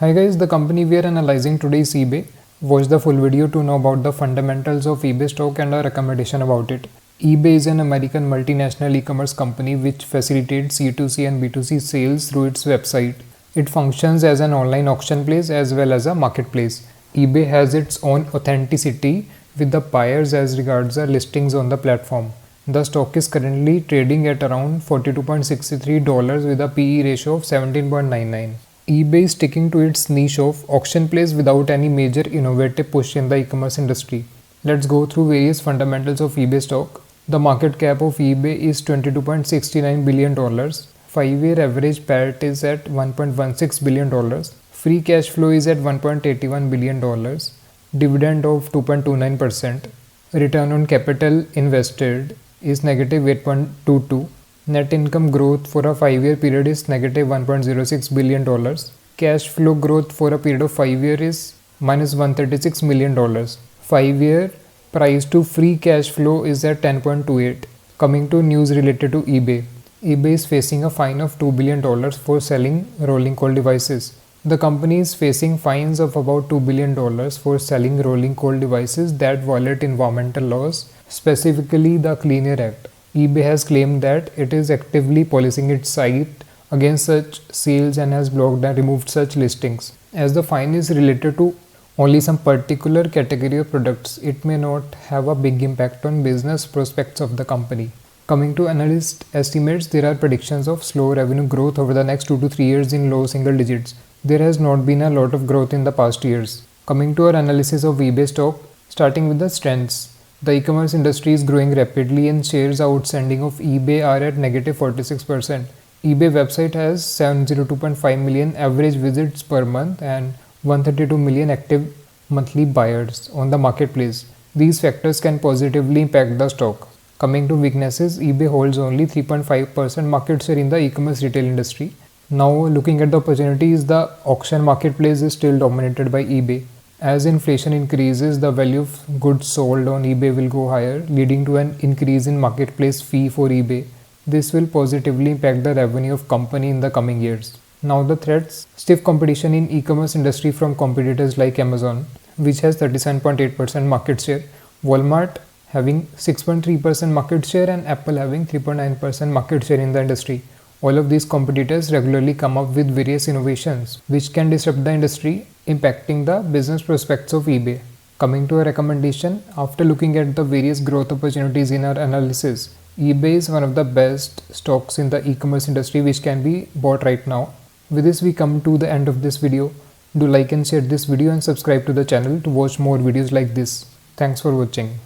Hi guys, the company we are analyzing today is eBay. Watch the full video to know about the fundamentals of eBay stock and a recommendation about it. eBay is an American multinational e-commerce company which facilitates C2C and B2C sales through its website. It functions as an online auction place as well as a marketplace. eBay has its own authenticity with the buyers as regards the listings on the platform. The stock is currently trading at around $42.63 with a PE ratio of 17.99. eBay is sticking to its niche of auction place without any major innovative push in the e-commerce industry. Let's go through various fundamentals of eBay stock. The market cap of eBay is $22.69 billion. 5-year average PAT is at $1.16 billion. Free cash flow is at $1.81 billion. Dividend of 2.29%. Return on capital invested is negative 8.22. Net income growth for a 5-year period is negative $1.06 billion. Cash flow growth for a period of 5 years is minus $136 million. 5-year price to free cash flow is at 10.28. Coming to news related to eBay. eBay is facing a fine of $2 billion for selling rolling coal devices. The company is facing fines of about $2 billion for selling rolling coal devices that violate environmental laws, specifically the Clean Air Act. eBay has claimed that it is actively policing its site against such sales and has blocked and removed such listings. As the fine is related to only some particular category of products, it may not have a big impact on business prospects of the company. Coming to analyst estimates, there are predictions of slow revenue growth over the next 2 to 3 years in low single digits. There has not been a lot of growth in the past years. Coming to our analysis of eBay stock, starting with the strengths. The e-commerce industry is growing rapidly and shares outstanding of eBay are at negative 46%. eBay website has 702.5 million average visits per month and 132 million active monthly buyers on the marketplace. These factors can positively impact the stock. Coming to weaknesses, eBay holds only 3.5% market share in the e-commerce retail industry. Now looking at the opportunities, the auction marketplace is still dominated by eBay. As inflation increases, the value of goods sold on eBay will go higher, leading to an increase in marketplace fee for eBay. This will positively impact the revenue of company in the coming years. Now the threats: stiff competition in e-commerce industry from competitors like Amazon, which has 37.8% market share, Walmart having 6.3% market share and Apple having 3.9% market share in the industry. All of these competitors regularly come up with various innovations which can disrupt the industry, impacting the business prospects of eBay. Coming to a recommendation, after looking at the various growth opportunities in our analysis, eBay is one of the best stocks in the e-commerce industry which can be bought right now. With this we come to the end of this video. Do like and share this video and subscribe to the channel to watch more videos like this. Thanks for watching.